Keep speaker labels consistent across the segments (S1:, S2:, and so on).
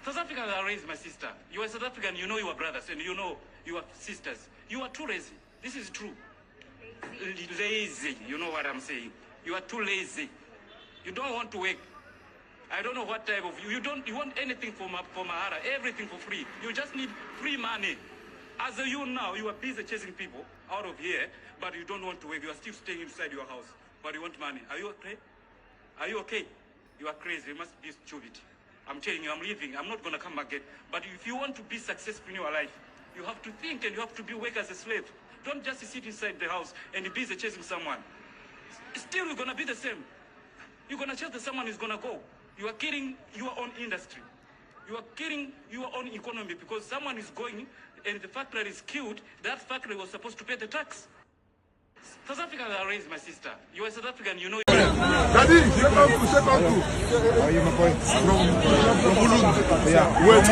S1: South Africans are raised, my sister. You are South African, you know your brothers and you know your sisters. You are too lazy. This is true. Lazy, you know what I'm saying. You are too lazy. You don't want to work. I don't know what type of you want anything for Mahara, everything for free. You just need free money. As you now, you are busy chasing people out of here, but you don't want to work. You are still staying inside your house, but you want money. Are you okay? Are you okay? You are crazy. You must be stupid. I'm telling you, I'm leaving. I'm not going to come again. But if you want to be successful in your life, you have to think and you have to be work as a slave. Don't just sit inside the house and be busy chasing someone. Still, you're going to be the same. You're going to chase someone who's going to go. You are killing your own industry. You are killing your own economy because someone is going and the factory is killed. That factory was supposed to pay the tax. South Africans are raised, my sister. You are South African, you know.
S2: Daddy, second. Are you my boy? From Burundi. Yeah. Wait.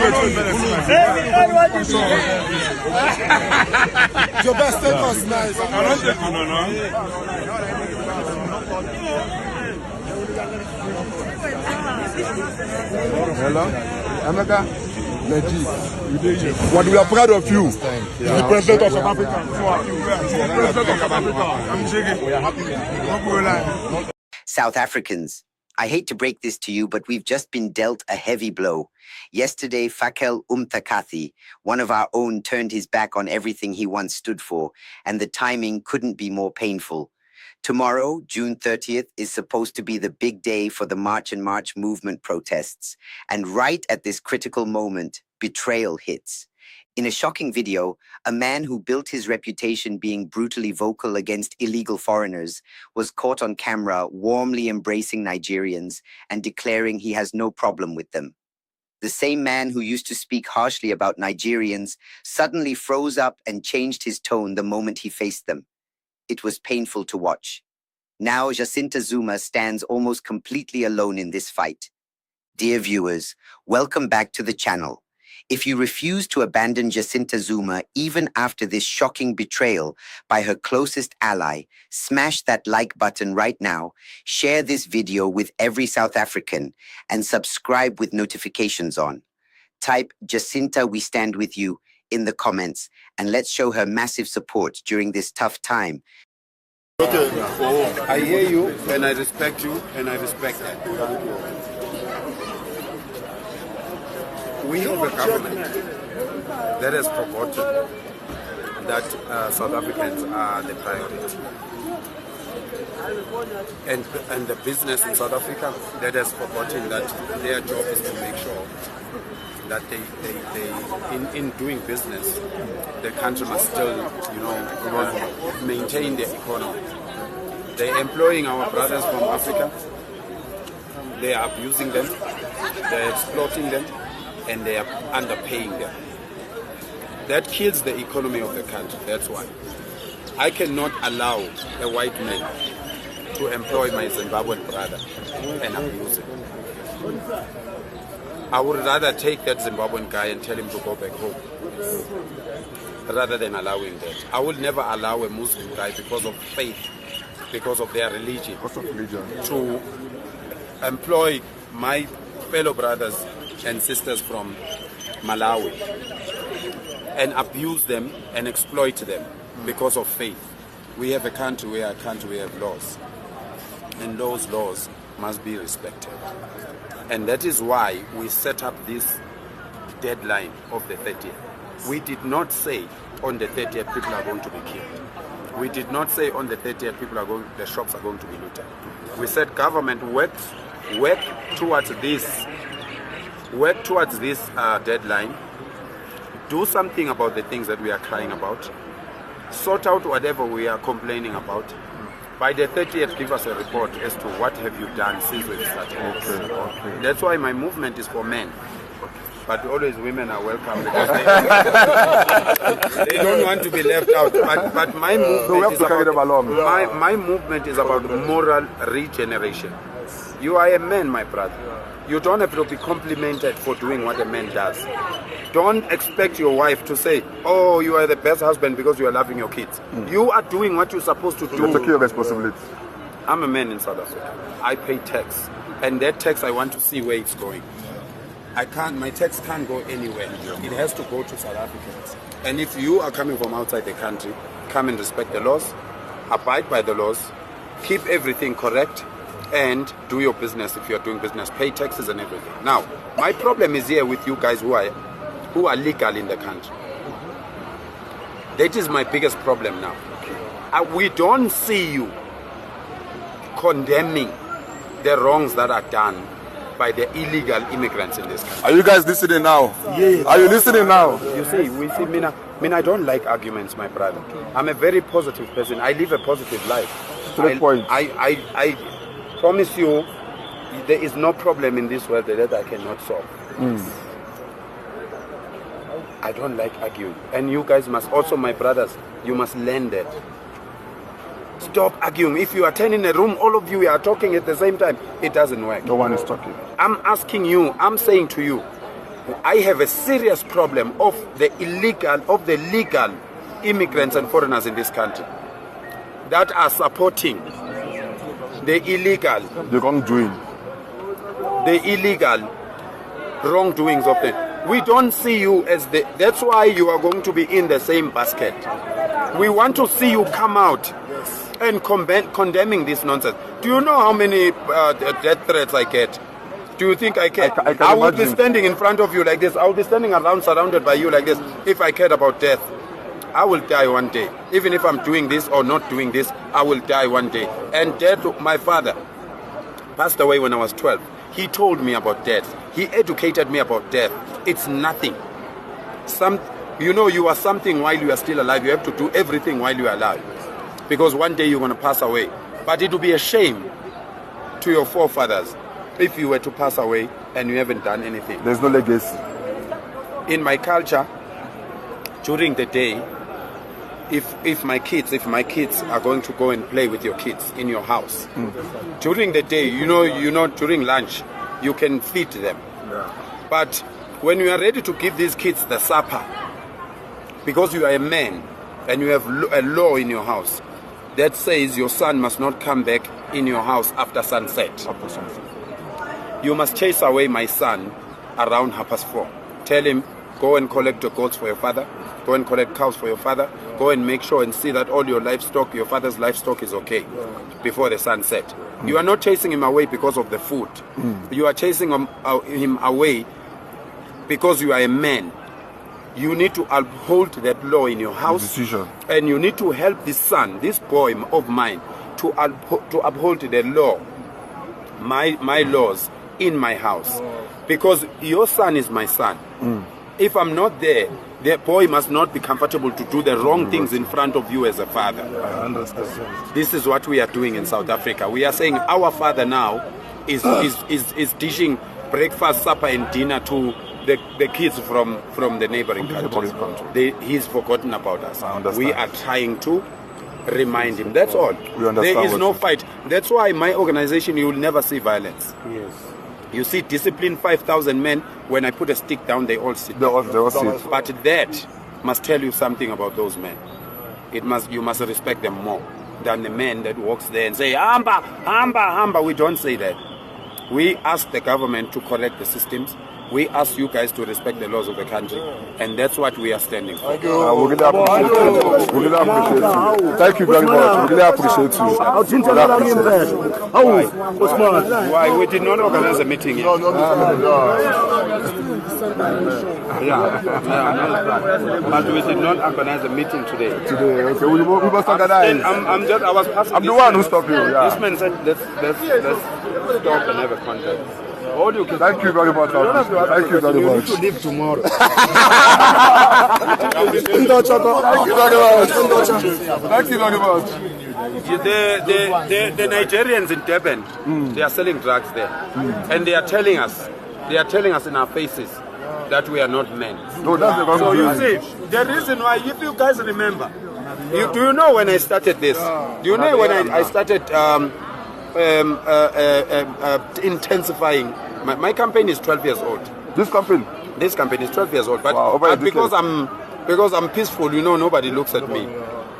S2: Your best take us nice. I don't take you, no. Hello, America. What we are proud of you. The president of South Africa. The president of South Africa. I'm shaking. We are happy.
S3: South Africans, I hate to break this to you, but we've just been dealt a heavy blow. Yesterday, Phakel Unthakathi, one of our own, turned his back on everything he once stood for, and the timing couldn't be more painful. Tomorrow, June 30th, is supposed to be the big day for the March and March movement protests. And right at this critical moment, betrayal hits. In a shocking video, a man who built his reputation being brutally vocal against illegal foreigners was caught on camera warmly embracing Nigerians and declaring he has no problem with them. The same man who used to speak harshly about Nigerians suddenly froze up and changed his tone the moment he faced them. It was painful to watch. Now Jacinta Zuma stands almost completely alone in this fight. Dear viewers, welcome back to the channel. If you refuse to abandon Jacinta Zuma even after this shocking betrayal by her closest ally, smash that like button right now, share this video with every South African, and subscribe with notifications on. Type Jacinta, we stand with you in the comments, and let's show her massive support during this tough time.
S2: Okay.
S4: Oh, I hear you, and I respect you, and I respect that. We have a government that has forgotten that South Africans are the priority. And the business in South Africa that has forgotten that their job is to make sure that they in doing business, the country must still, maintain their economy. They're employing our brothers from Africa. They are abusing them. They're exploiting them. And they are underpaying them. That kills the economy of the country. That's why. I cannot allow a white man to employ my Zimbabwean brother and abuse him. I would rather take that Zimbabwean guy and tell him to go back home rather than allowing that. I will never allow a Muslim guy because of faith, because of their religion, to employ my fellow brothers and sisters from Malawi and abuse them and exploit them because of faith. We have a country where we have laws, and those laws must be respected. And that is why we set up this deadline of the 30th. We did not say on the 30th people are going to be killed. We did not say on the 30th the shops are going to be looted. We said government work towards this deadline. Do something about the things that we are crying about. Sort out whatever we are complaining about. By the 30th, give us a report as to what have you done since we've started. Okay. That's why my movement is for men. But always women are welcome because they don't want to be left out. But my movement is about moral regeneration. You are a man, my brother. You don't have to be complimented for doing what a man does. Don't expect your wife to say, oh, you are the best husband because you are loving your kids. You are doing what you're supposed to do.
S2: You're taking your responsibility.
S4: I'm a man in South Africa. I pay tax. And that tax, I want to see where it's going. my tax can't go anywhere. It has to go to South Africans. And if you are coming from outside the country, come and respect the laws, abide by the laws, keep everything correct, and do your business if you are doing business, pay taxes and everything. Now, my problem is here with you guys who are legal in the country. That is my biggest problem now. We don't see you condemning the wrongs that are done by the illegal immigrants in this country.
S2: Are you guys listening now?
S4: Yes.
S2: Are you listening now?
S4: You see, I don't like arguments, my brother. I'm a very positive person. I live a positive life.
S2: Straight point.
S4: I promise you, there is no problem in this world that I cannot solve. I don't like arguing. And you guys must also, my brothers, you must learn that. Stop arguing. If you are 10 in a room, all of you are talking at the same time, it doesn't work.
S2: No one is talking.
S4: I'm asking you, I'm saying to you, I have a serious problem of the legal immigrants and foreigners in this country that are supporting the illegal wrongdoings of them. We don't see you as that's why you are going to be in the same basket. We want to see you come out and condemning this nonsense. Do you know how many death threats I get? Do you think I care? I would be standing in front of you like this. I would be standing around surrounded by you like this if I cared about death. I will die one day. Even if I'm doing this or not doing this, I will die one day. And death, my father passed away when I was 12. He told me about death. He educated me about death. It's nothing. You are something while you are still alive. You have to do everything while you are alive. Because one day you're going to pass away. But it will be a shame to your forefathers if you were to pass away and you haven't done anything.
S2: There's no legacy.
S4: In my culture, during the day, if my kids are going to go and play with your kids in your house, during the day, during lunch, you can feed them. Yeah. But when you are ready to give these kids the supper, because you are a man and you have a law in your house that says your son must not come back in your house after sunset. You must chase away my son around 4:30. Tell him, go and collect the goats for your father, go and collect cows for your father, go and make sure and see that all your livestock, your father's livestock is okay before the sunset. You are not chasing him away because of the food. You are chasing him away because you are a man. You need to uphold that law in your house. And you need to help this son, this boy of mine, to uphold the law, my laws in my house. Because your son is my son. If I'm not there, the boy must not be comfortable to do the wrong things in front of you as a father.
S2: I understand.
S4: This is what we are doing in South Africa. We are saying our father now is dishing breakfast, supper and dinner to the kids from the neighboring countries. He's forgotten about us. We are trying to remind him. That's all. There is no fight. That's why my organization, you will never see violence. Yes. You see disciplined 5,000 men, when I put a stick down, they all sit. They all sit. But that must tell you something about those men. You must respect them more than the man that walks there and say, Hamba, Hamba, Hamba. We don't say that. We ask the government to correct the systems. We ask you guys to respect the laws of the country, and that's what we are standing for.
S2: We really appreciate you. We really appreciate you. Thank you very much. We really appreciate you.
S4: Why? We did not organize a meeting yet. But we did not organize a meeting today.
S2: Okay. We must organize.
S4: I was passing.
S2: I'm the one who stopped you. Yeah.
S4: This man said, let's stop and have a contact.
S2: Thank you very much. Thank you very much.
S4: You need to leave tomorrow.
S2: Thank you very much. Thank you very much.
S4: The Nigerians in Durban, they are selling drugs there, and they are telling us in our faces that we are not men.
S2: No, that's the wrong
S4: So you see, the reason why, if you guys remember, do you know when I started this? Do you know when I started intensifying? My campaign is 12 years old.
S2: This campaign
S4: is 12 years old. But because I'm peaceful, nobody looks at me.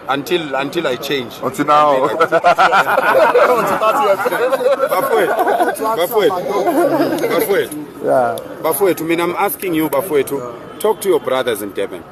S4: until I change.
S2: Until now.
S4: Bafowethu, I mean, I'm asking you, Bafowethu, talk to your brothers in Durban.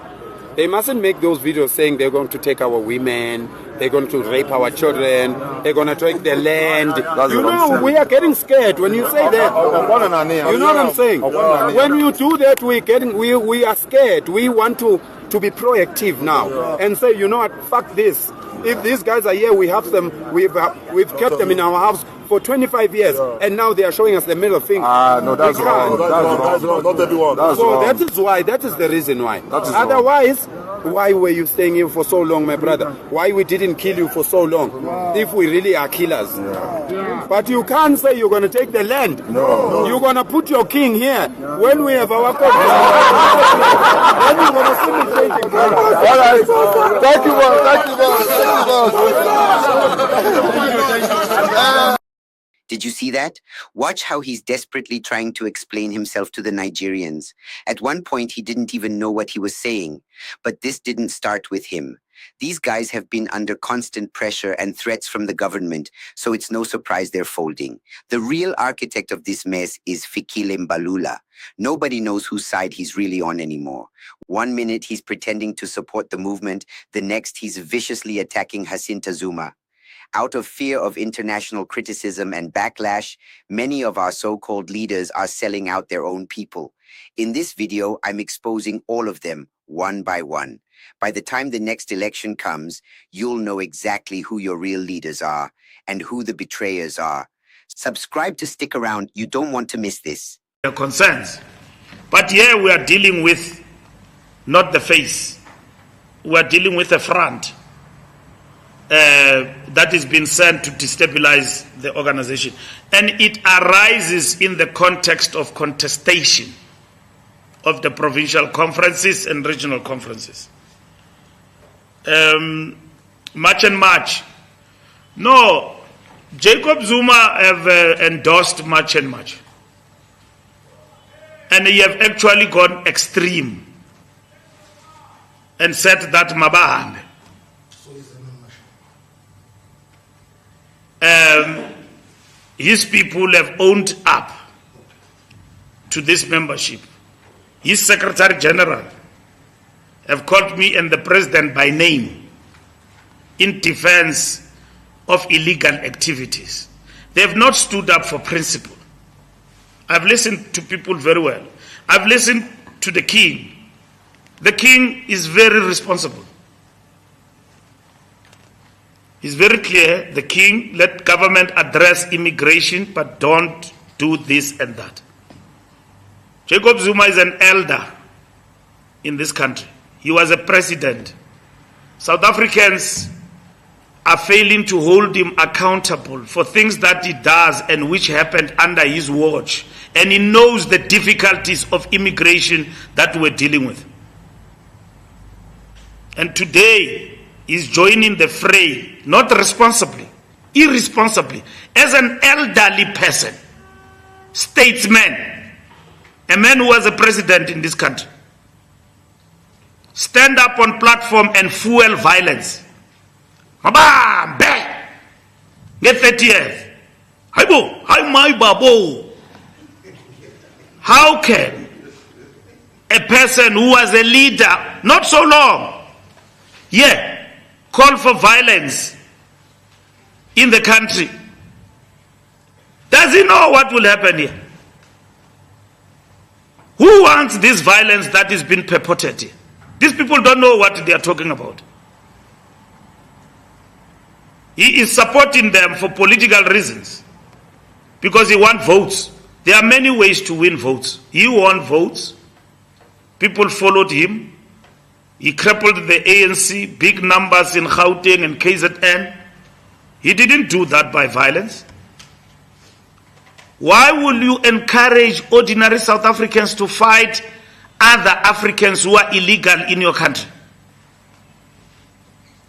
S4: They mustn't make those videos saying they're going to take our women, they're going to rape our children, they're going to take their land. You know, we are getting scared when you say that. You know what I'm saying? When you do that, we are scared. We want to be proactive now and say, you know what, fuck this. If these guys are here, we have them, we've kept them in our house for 25 years, and now they are showing us the middle finger.
S2: No, that's wrong. That's wrong. Not everyone.
S4: That is the reason why. Otherwise, why were you staying here for so long, my brother? Why we didn't kill you for so long? If we really are killers. But you can't say you're going to take the land.
S2: No.
S4: You're going to put your king here when we have our court. Then you're going to see me changing.
S2: All right. Thank you, boss. Thank you, boss.
S3: Did you see that? Watch how he's desperately trying to explain himself to the Nigerians. At one point, he didn't even know what he was saying. But this didn't start with him. These guys have been under constant pressure and threats from the government, so it's no surprise they're folding. The real architect of this mess is Fikile Mbalula. Nobody knows whose side he's really on anymore. One minute he's pretending to support the movement, the next he's viciously attacking Jacinta Zuma. Out of fear of international criticism and backlash, many of our so-called leaders are selling out their own people. In this video, I'm exposing all of them, one by one. By the time the next election comes, you'll know exactly who your real leaders are and who the betrayers are. Subscribe to stick around. You don't want to miss this.
S5: Concerns. But here we are dealing with not the face. We are dealing with the front. That is being sent to destabilize the organization. And it arises in the context of contestation of the provincial conferences and regional conferences. March and March. No, Jacob Zuma have endorsed March and March. And he have actually gone extreme and said that Mabahane. His people have owned up to this membership. His Secretary General have called me and the President by name in defense of illegal activities. They have not stood up for principle. I've listened to people very well. I've listened to the King. The King is very responsible. It's very clear, the King, let government address immigration, but don't do this and that. Jacob Zuma is an elder in this country. He was a president. South Africans are failing to hold him accountable for things that he does and which happened under his watch. And he knows the difficulties of immigration that we're dealing with. And today, he's joining the fray, not responsibly, irresponsibly, as an elderly person, statesman, a man who was a president in this country. Stand up on platform and fuel violence. Mabambe! Get 30 years. Haibo! Hai my babo! How can a person who was a leader, not so long, call for violence in the country? Does he know what will happen here? Who wants this violence that is being purported here? These people don't know what they are talking about. He is supporting them for political reasons because he wants votes. There are many ways to win votes. He won votes. People followed him. He crippled the ANC, big numbers in Gauteng and KZN. He didn't do that by violence. Why will you encourage ordinary South Africans to fight other Africans who are illegal in your country?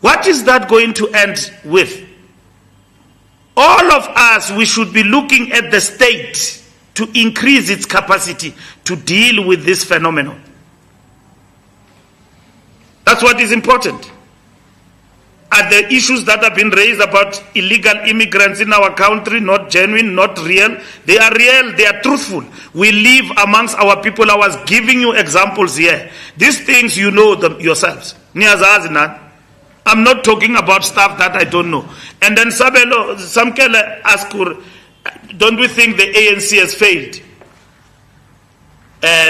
S5: What is that going to end with? All of us, we should be looking at the state to increase its capacity to deal with this phenomenon. That's what is important. Are the issues that have been raised about illegal immigrants in our country not genuine, not real? They are real, they are truthful. We live amongst our people. I was giving you examples here. These things you know them yourselves. I'm not talking about stuff that I don't know. And then Samkele asked, don't we think the ANC has failed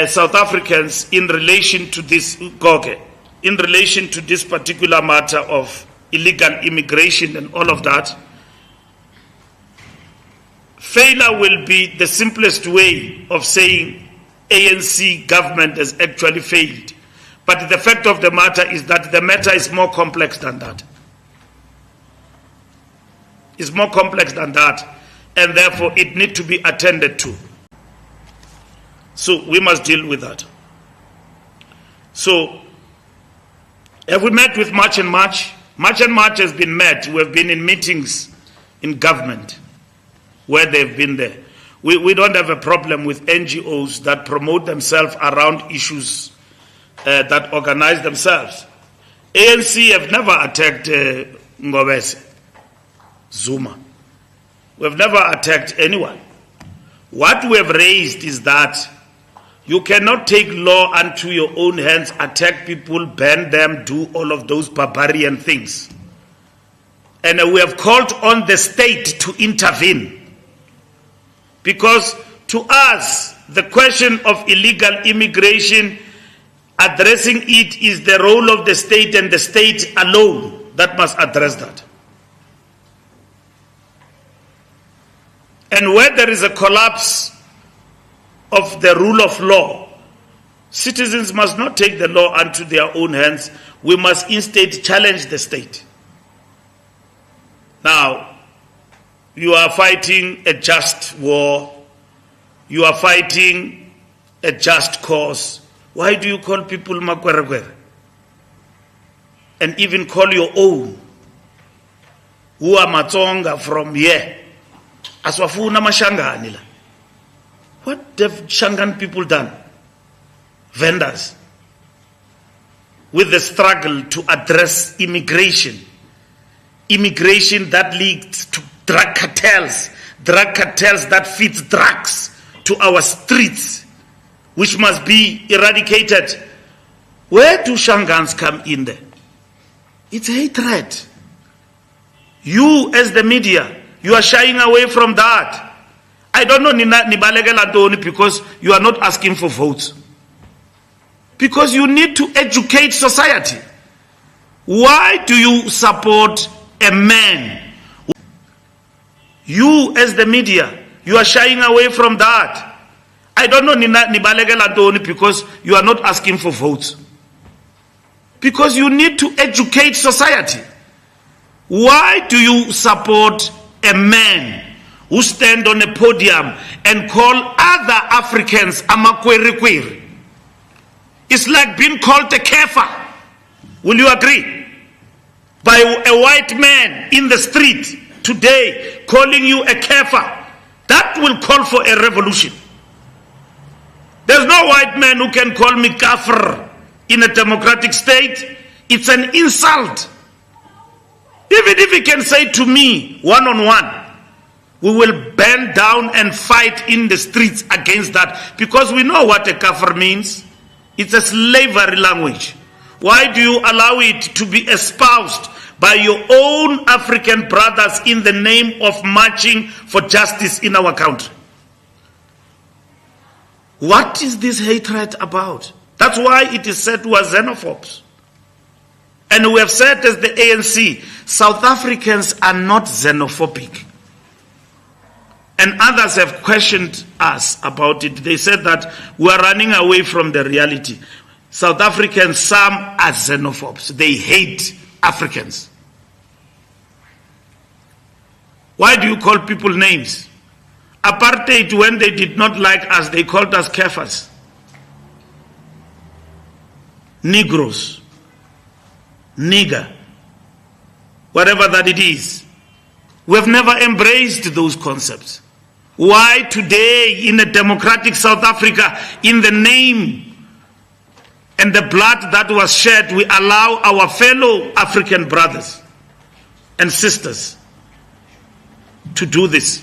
S5: South Africans in relation to this Goge, in relation to this particular matter of illegal immigration and all of that? Failure will be the simplest way of saying ANC government has actually failed. But the fact of the matter is that the matter is more complex than that. It's more complex than that, and therefore it needs to be attended to. So we must deal with that. So, have we met with March and March? March and March has been met. We have been in meetings in government where they've been there. We don't have a problem with NGOs that promote themselves around issues that organize themselves. ANC have never attacked Zuma. We have never attacked anyone. What we have raised is that you cannot take law unto your own hands, attack people, ban them, do all of those barbarian things. And we have called on the state to intervene. Because to us, the question of illegal immigration, addressing it is the role of the state and the state alone that must address that. And where there is a collapse of the rule of law, citizens must not take the law unto their own hands. We must instead challenge the state. Now, you are fighting a just war. You are fighting a just cause. Why do you call people makwerekwere? And even call your own, who are Matsonga from here, Aswafuna Mashanga. What have Shangan people done? Vendors. With the struggle to address immigration. Immigration that leads to drug cartels that feed drugs to our streets, which must be eradicated. Where do Shangans come in there? It's hatred. You as the media, you are shying away from that. I don't know because you are not asking for votes. Because you need to educate society. Why do you support a man? You as the media, you are shying away from that. I don't know because you are not asking for votes. Because you need to educate society. Why do you support a man who stand on a podium and call other Africans amakwerikweri? It's like being called a kafir. Will you agree? By a white man in the street today calling you a kafir. That will call for a revolution. There's no white man who can call me kafir in a democratic state. It's an insult. Even if he can say to me one-on-one, we will bend down and fight in the streets against that, because we know what a kafir means. It's a slavery language. Why do you allow it to be espoused by your own African brothers in the name of marching for justice in our country? What is this hatred about? That's why it is said we are xenophobes. And we have said as the ANC, South Africans are not xenophobic. And others have questioned us about it. They said that we are running away from the reality. South Africans, some are xenophobes. They hate Africans. Why do you call people names? Apartheid, when they did not like us, they called us kafirs. Negroes. Nigger. Whatever that it is. We have never embraced those concepts. Why today in a democratic South Africa, in the name and the blood that was shed, we allow our fellow African brothers and sisters to do this.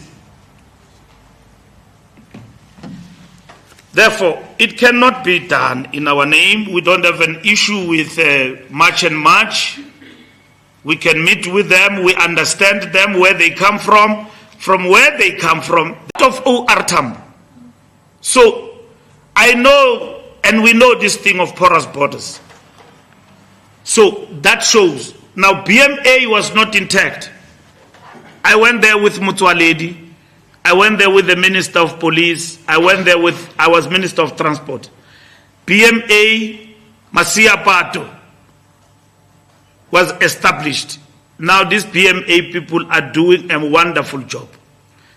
S5: Therefore, it cannot be done in our name. We don't have an issue with March and March. We can meet with them. We understand them, where they come from where they come from, that of OR Tambo. So I know, and we know this thing of porous borders. So that shows. Now BMA was not intact. I went there with Mutwaledi. I went there with the Minister of Police. I was Minister of Transport. BMA Masia Pato was established. Now these BMA people are doing a wonderful job.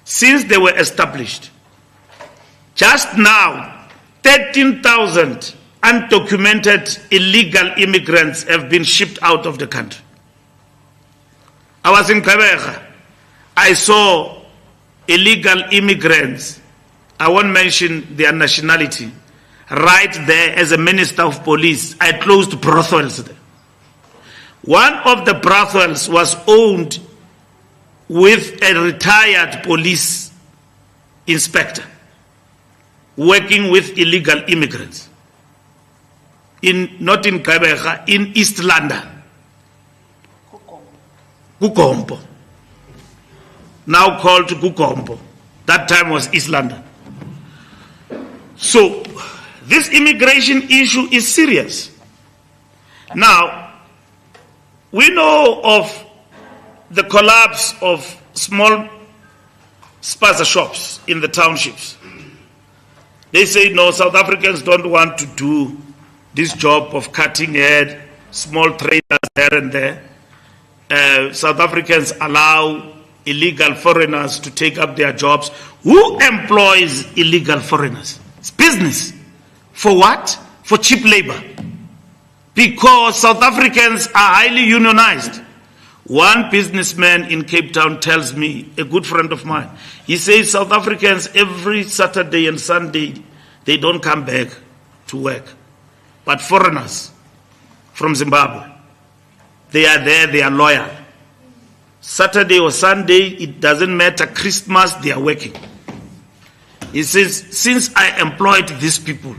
S5: Since they were established, just now, 13,000 undocumented illegal immigrants have been shipped out of the country. I was in Kabeja. I saw illegal immigrants, I won't mention their nationality, right there as a Minister of Police. I closed brothels there. One of the brothels was owned with a retired police inspector working with illegal immigrants. Not in Kabeja, in East London. Kukombo. Now called Kukombo. That time was East London. So, this immigration issue is serious. Now, we know of the collapse of small spaza shops in the townships. They say, no, South Africans don't want to do this job of cutting head, small traders here and there. South Africans allow illegal foreigners to take up their jobs. Who employs illegal foreigners? It's business. For what? For cheap labor. Because South Africans are highly unionized. One businessman in Cape Town tells me, a good friend of mine, he says South Africans every Saturday and Sunday, they don't come back to work. But foreigners from Zimbabwe, they are there, they are loyal. Saturday or Sunday, it doesn't matter, Christmas, they are working. He says, since I employed these people,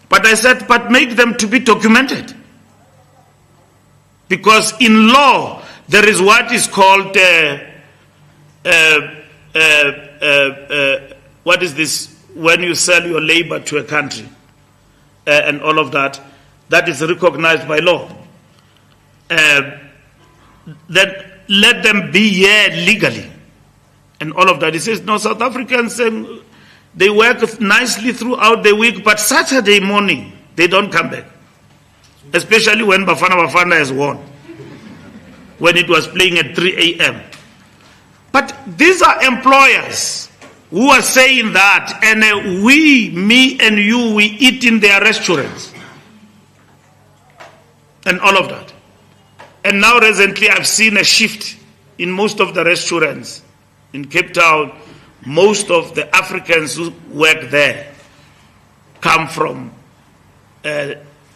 S5: but I said, but make them to be documented. Because in law, there is what is called, what is this, when you sell your labor to a country, and all of that, that is recognized by law. That let them be here legally, and all of that. He says, no, South Africans, they work nicely throughout the week, but Saturday morning, they don't come back. Especially when Bafana has won, when it was playing at 3 a.m. But these are employers who are saying that, and we, me and you, we eat in their restaurants, and all of that. And now recently I've seen a shift in most of the restaurants in Cape Town. Most of the Africans who work there come from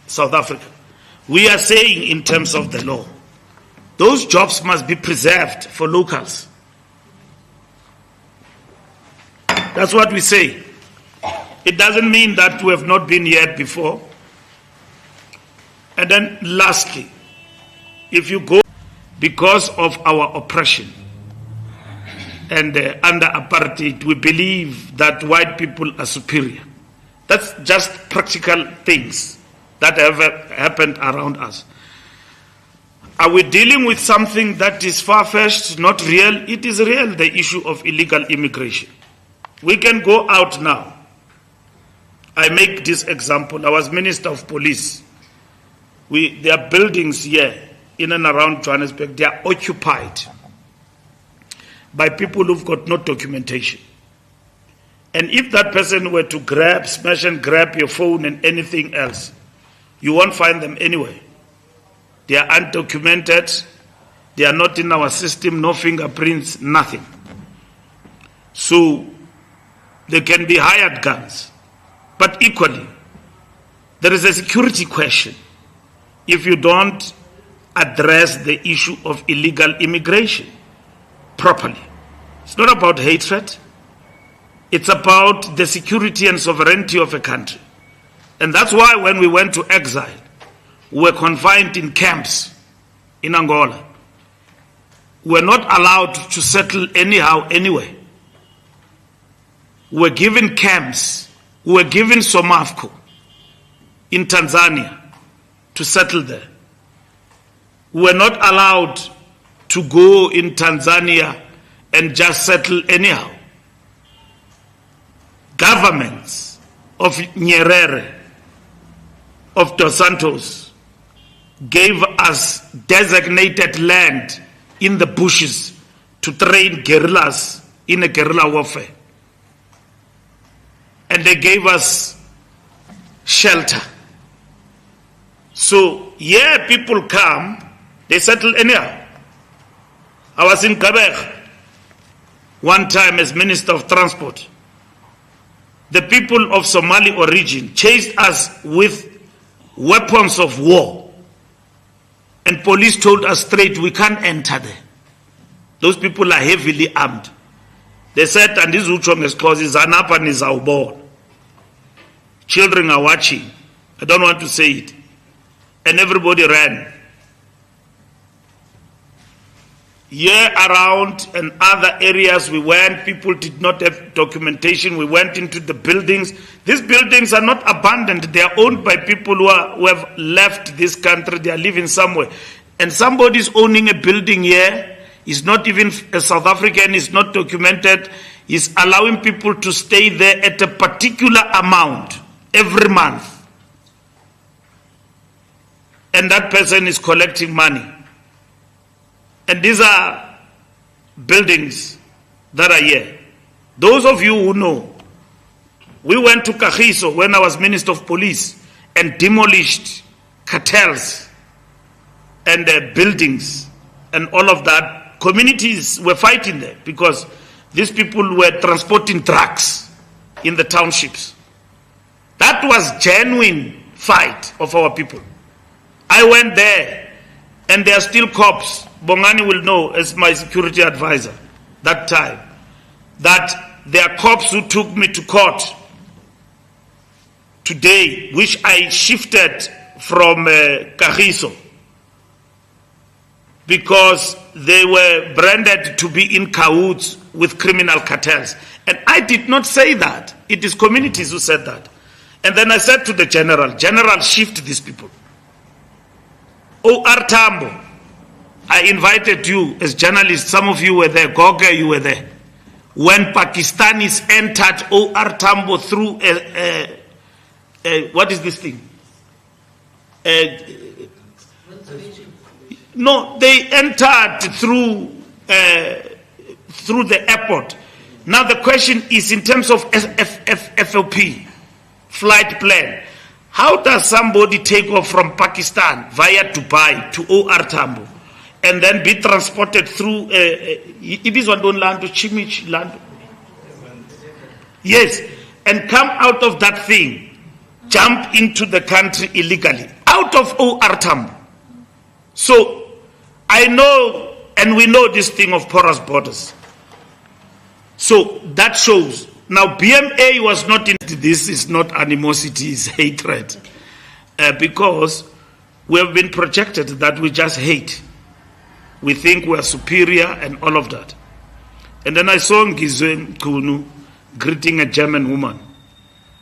S5: South Africa. We are saying in terms of the law, those jobs must be preserved for locals. That's what we say. It doesn't mean that we have not been here before. And then lastly, if you go because of our oppression and under apartheid, we believe that white people are superior. That's just practical things that have happened around us. Are we dealing with something that is far-fetched, not real? It is real, the issue of illegal immigration. We can go out now. I make this example. I was Minister of Police. There are buildings here in and around Johannesburg. They are occupied by people who've got no documentation. And if that person were to smash and grab your phone and anything else, you won't find them anywhere. They are undocumented. They are not in our system, no fingerprints, nothing. So they can be hired guns. But equally, there is a security question. If you don't address the issue of illegal immigration properly. It's not about hatred. It's about the security and sovereignty of a country. And that's why when we went to exile, we were confined in camps in Angola. We were not allowed to settle anyhow, anyway. We were given camps. We were given Somafco in Tanzania to settle there. We were not allowed to go in Tanzania and just settle anyhow. Governments of Nyerere, of Dos Santos, gave us designated land in the bushes to train guerrillas in a guerrilla warfare. And they gave us shelter. So, yeah, people come, they settle anyhow. I was in Kabeg one time as Minister of Transport. The people of Somali origin chased us with weapons of war. And police told us straight, we can't enter there. Those people are heavily armed. They said, and this is cause Zanapa is our born. Children are watching. I don't want to say it. And everybody ran. Here around and other areas we went, people did not have documentation. We went into the buildings. These buildings are not abandoned. They are owned by people who have left this country. They are living somewhere. And somebody is owning a building here. He's not even a South African. He's not documented. He's allowing people to stay there at a particular amount every month. And that person is collecting money. And these are buildings that are here. Those of you who know, we went to Kagiso when I was Minister of Police and demolished cartels and buildings and all of that. Communities were fighting there because these people were transporting drugs in the townships. That was genuine fight of our people. I went there and there are still cops. Bongani will know as my security advisor that time that there are cops who took me to court today, which I shifted from Kagiso because they were branded to be in cahoots with criminal cartels. And I did not say that. It is communities who said that. And then I said to the general, shift these people. O.R. Tambo, I invited you as journalists, some of you were there, Goga, you were there. When Pakistanis entered O.R. Tambo through what is this thing? No, they entered through the airport. Now the question is in terms of FOP, flight plan. How does somebody take off from Pakistan via Dubai to O.R. Tambo and then be transported through it is one don't land to Chimich land? Yes, and come out of that thing, jump into the country illegally, out of O.R. Tambo. So I know, and we know this thing of porous borders. So that shows. Now, BMA was not into this, is not animosity, it's hatred. Because we have been projected that we just hate. We think we are superior and all of that. And then I saw Ngizwe Kunu greeting a German woman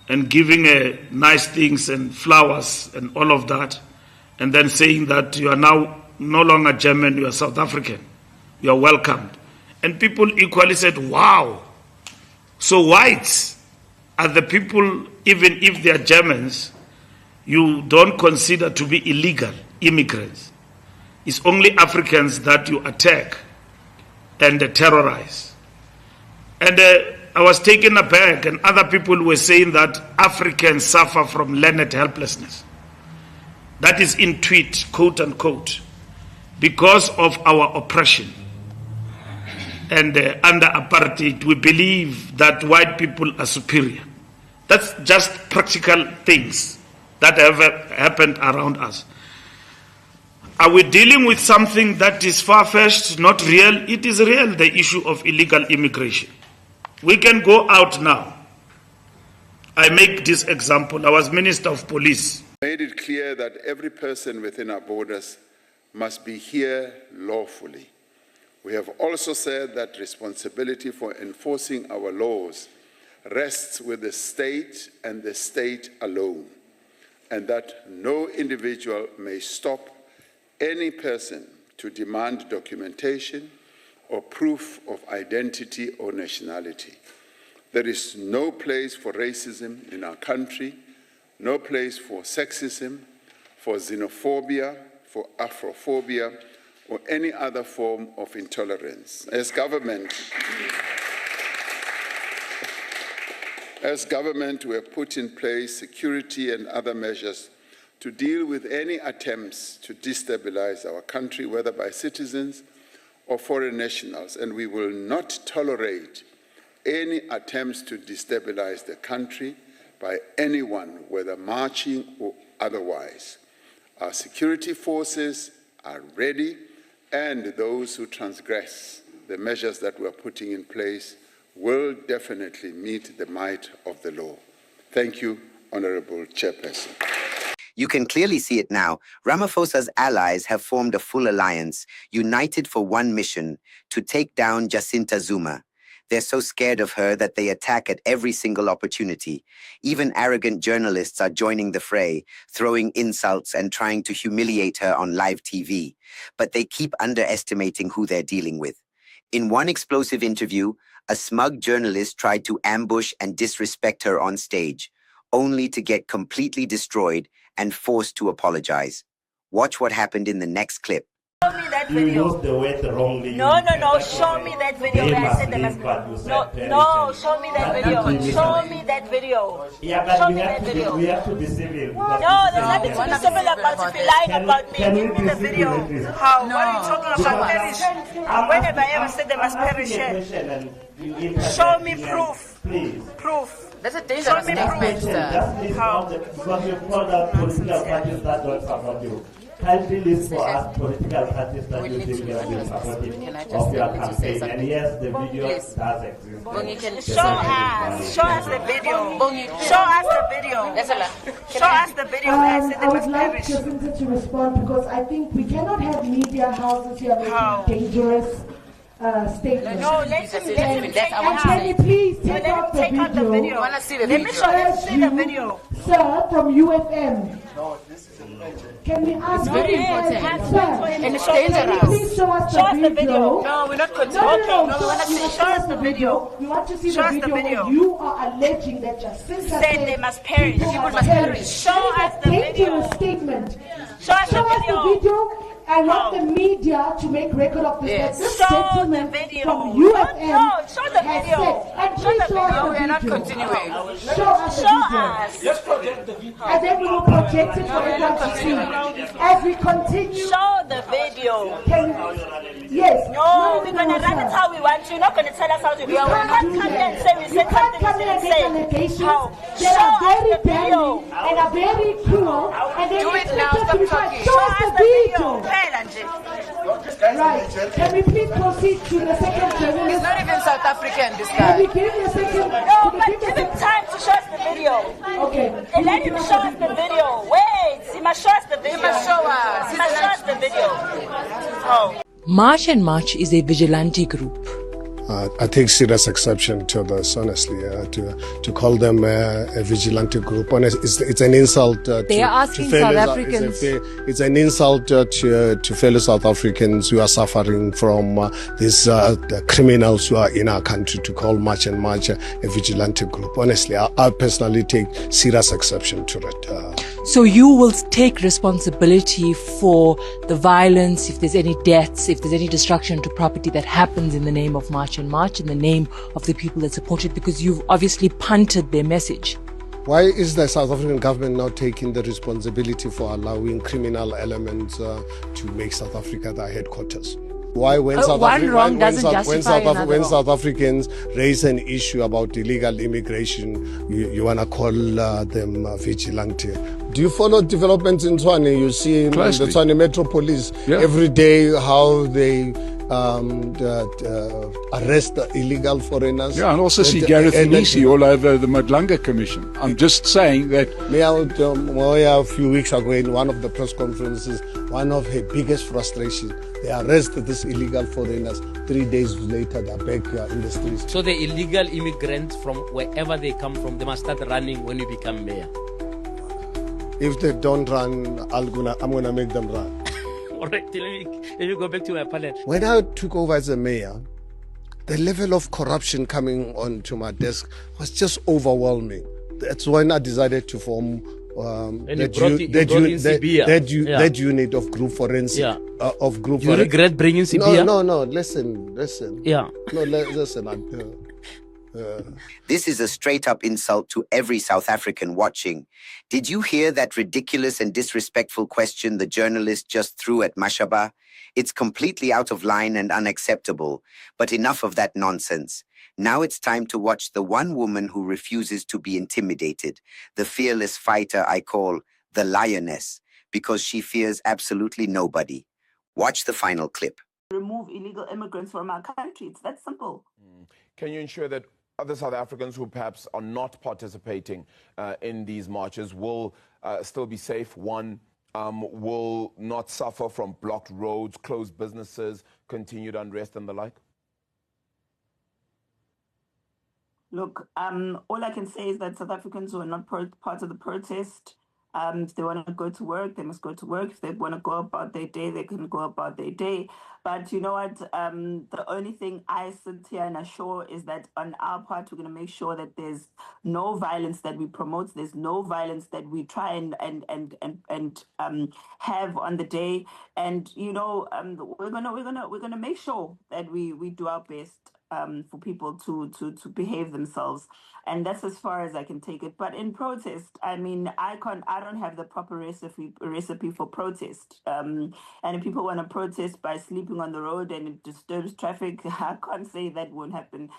S5: and giving her nice things and flowers and all of that. And then saying that you are now no longer German, you are South African. You are welcomed. And people equally said, wow. So whites are the people, even if they are Germans, you don't consider to be illegal immigrants. It's only Africans that you attack and terrorize. And I was taken aback, and other people were saying that Africans suffer from learned helplessness. That is in tweet, quote unquote, because of our oppression. And under apartheid, we believe that white people are superior. That's just practical things that have happened around us. Are we dealing with something that is far-fetched, not real? It is real, the issue of illegal immigration. We can go out now. I make this example. I was Minister of Police.
S6: Made it clear that every person within our borders must be here lawfully. We have also said that responsibility for enforcing our laws rests with the state and the state alone, and that no individual may stop any person to demand documentation or proof of identity or nationality. There is no place for racism in our country, no place for sexism, for xenophobia, for Afrophobia, or any other form of intolerance. As government, we have put in place security and other measures to deal with any attempts to destabilize our country, whether by citizens or foreign nationals, and we will not tolerate any attempts to destabilize the country by anyone, whether marching or otherwise. Our security forces are ready, and those who transgress the measures that we're putting in place will definitely meet the might of the law. Thank you, Honorable Chairperson.
S3: You can clearly see it now. Ramaphosa's allies have formed a full alliance, united for one mission, to take down Jacinta Zuma. They're so scared of her that they attack at every single opportunity. Even arrogant journalists are joining the fray, throwing insults and trying to humiliate her on live TV. But they keep underestimating who they're dealing with. In one explosive interview, a smug journalist tried to ambush and disrespect her on stage, only to get completely destroyed and forced to apologize. Watch what happened in the next clip.
S7: Show me that video.
S8: You used the word wrongly.
S7: No. Show me that video.
S8: They
S7: Where I said
S8: must leave,
S7: no. Show me that video. Show me that video.
S8: Yeah, but
S7: show
S8: we
S7: me
S8: have
S7: that
S8: to
S7: video.
S8: we have to be civil.
S7: No, there's nothing to be civil about. If you're lying about me,
S8: can
S7: give
S8: we
S7: me the
S8: be
S7: video.
S8: civil, please?
S7: How? What are you talking about? Perish. When have I ever said they must perish? Show me proof.
S8: Please.
S7: Proof.
S9: That's a dangerous statement, sir.
S8: Because you called out political parties that don't support you. Kindly list for us political parties that you think have been supportive of your campaign. And yes, the video does exist.
S7: Show us the video. Show us the video. Show us the video.
S10: I would like Jacinta to respond because I think we cannot have media houses here making dangerous statements.
S7: No, let him take out.
S10: Can you please take out the video?
S9: I want to see the
S7: Let me
S9: video.
S7: show. Let's see the video.
S10: Sir, from UFM. Can we ask
S9: It's very important.
S10: Sir,
S9: And it's
S10: can you
S9: dangerous.
S10: please show us the video?
S7: No, we're not going to.
S10: No,
S7: Okay, no, we want to
S10: you
S7: see.
S10: must
S7: Show us the video.
S10: We want to see
S7: Show
S10: the
S7: us the
S10: video
S7: video.
S10: where you are alleging that Jacinta
S7: Said they must perish.
S10: people
S7: People
S10: must perish.
S7: Show us the
S10: Dangerous
S7: video.
S10: statement.
S7: Show us the
S10: Show us the
S7: video.
S10: video. I want the media to make record of this.
S9: Yes.
S10: That this
S7: Show the
S10: gentleman
S7: video.
S10: from UFM
S7: No, show the
S10: has
S7: video.
S10: said, and
S7: Show
S10: please
S7: the
S10: show us
S7: video.
S10: the
S9: We are not
S10: video.
S9: continuing.
S10: Show us the
S7: Show
S10: video.
S7: us.
S10: And then we will project it for everyone to see. As we continue,
S7: Show the video.
S10: yes.
S7: No, we're going to run it how we want to. You're not going to tell us how to do it. You can't come here and say we
S10: You
S7: said
S10: can't
S7: something
S10: come
S7: we
S10: here and
S7: didn't
S10: make
S7: say.
S10: allegations
S7: How?
S10: that
S7: Show
S10: are
S7: us
S10: very
S7: the video.
S10: damning and are very cruel. And then
S9: Do it
S10: expect
S9: now,
S10: us to
S9: stop
S10: be
S9: talking.
S10: Show us the video.
S7: Phela nje.
S10: Right. Can we please proceed to the second
S9: He's
S10: journalist?
S9: not even South African, this
S10: Can we
S9: guy.
S10: give the second?
S7: No,
S10: can we
S7: but
S10: give the
S7: give him
S10: second?
S7: time to show us the video.
S10: Okay.
S7: And let him show us the video. Wait, he must show us the video.
S9: He must show us.
S7: He must show us the video. Oh.
S11: March and March is a vigilante group.
S12: I take serious exception to this, honestly, to call them a vigilante group. Honestly, it's an insult.
S11: They are asking South Africans.
S12: It's an insult to fellow South Africans who are suffering from these criminals who are in our country to call March and March a vigilante group. Honestly, I personally take serious exception to it.
S11: So you will take responsibility for the violence, if there's any deaths, if there's any destruction to property that happens in the name of March and March, in the name of the people that support it, because you've obviously punted their message.
S12: Why is the South African government not taking the responsibility for allowing criminal elements to make South Africa their headquarters? Why when
S11: one wrong doesn't justify another
S12: when
S11: wrong.
S12: South Africans raise an issue about illegal immigration, you want to call them vigilante. Do you follow developments in Tshwane? You see in the Tshwane Metropolis every day how they arrest the illegal foreigners.
S13: Yeah, and also see Gareth Nisi all over the Madlanga Commission. I'm just saying that.
S12: A few weeks ago in one of the press conferences, one of her biggest frustrations, they arrested these illegal foreigners. 3 days later, they're back in the streets.
S14: So the illegal immigrants from wherever they come from, they must start running when you become mayor.
S12: If they don't run, I'm gonna make them run.
S14: All right, let me go back to my panel.
S12: When I took over as a mayor, the level of corruption coming onto my desk was just overwhelming. That's when I decided to form that unit of group forensic.
S14: Yeah.
S12: Of group.
S14: You regret bringing Sibia?
S12: No. Listen.
S14: Yeah.
S12: No, listen.
S3: This is a straight-up insult to every South African watching. Did you hear that ridiculous and disrespectful question the journalist just threw at Mashaba? It's completely out of line and unacceptable. But enough of that nonsense. Now it's time to watch the one woman who refuses to be intimidated, the fearless fighter I call the Lioness, because she fears absolutely nobody. Watch the final clip.
S15: Remove illegal immigrants from our country. It's that simple.
S16: Can you ensure that other South Africans who perhaps are not participating in these marches will still be safe? One, will not suffer from blocked roads, closed businesses, continued unrest and the like?
S15: Look, all I can say is that South Africans who are not part of the protest, if they want to go to work, they must go to work. If they want to go about their day, they can go about their day. But you know what? The only thing I sit here and assure is that on our part, we're going to make sure that there's no violence that we promote. There's no violence that we try and have on the day. And you know, we're gonna make sure that we do our best for people to behave themselves. And that's as far as I can take it. But in protest, I mean, I don't have the proper recipe for protest. And if people want to protest by sleeping on the road and it disturbs traffic, I can't say that won't happen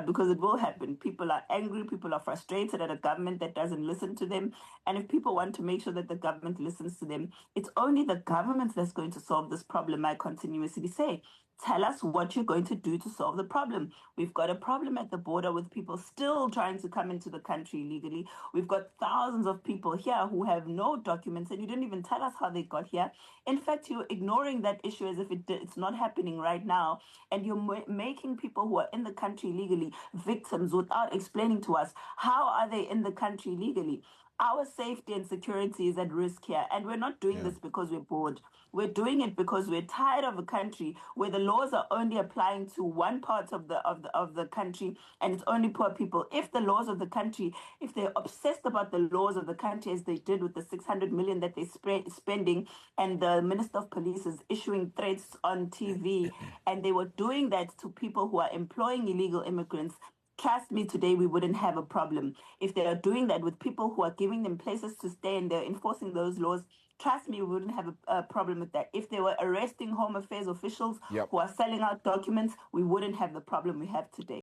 S15: because it will happen. People are angry, people are frustrated at a government that doesn't listen to them. And if people want to make sure that the government listens to them, it's only the government that's going to solve this problem, I continuously say. Tell us what you're going to do to solve the problem. We've got a problem at the border with people still trying to come into the country illegally. We've got thousands of people here who have no documents, and you didn't even tell us how they got here. In fact, you're ignoring that issue as if it's not happening right now, and you're making people who are in the country legally victims without explaining to us how are they in the country legally. Our safety and security is at risk here, and we're not doing this because we're bored. We're doing it because we're tired of a country where the laws are only applying to one part of the country, and it's only poor people. If the laws of the country, if they're obsessed about the laws of the country as they did with the 600 million that they're spending, and the Minister of Police is issuing threats on TV, and they were doing that to people who are employing illegal immigrants, trust me, today we wouldn't have a problem. If they are doing that with people who are giving them places to stay and they're enforcing those laws, trust me, we wouldn't have a problem with that. If they were arresting Home Affairs officials who are selling out documents, we wouldn't have the problem we have today.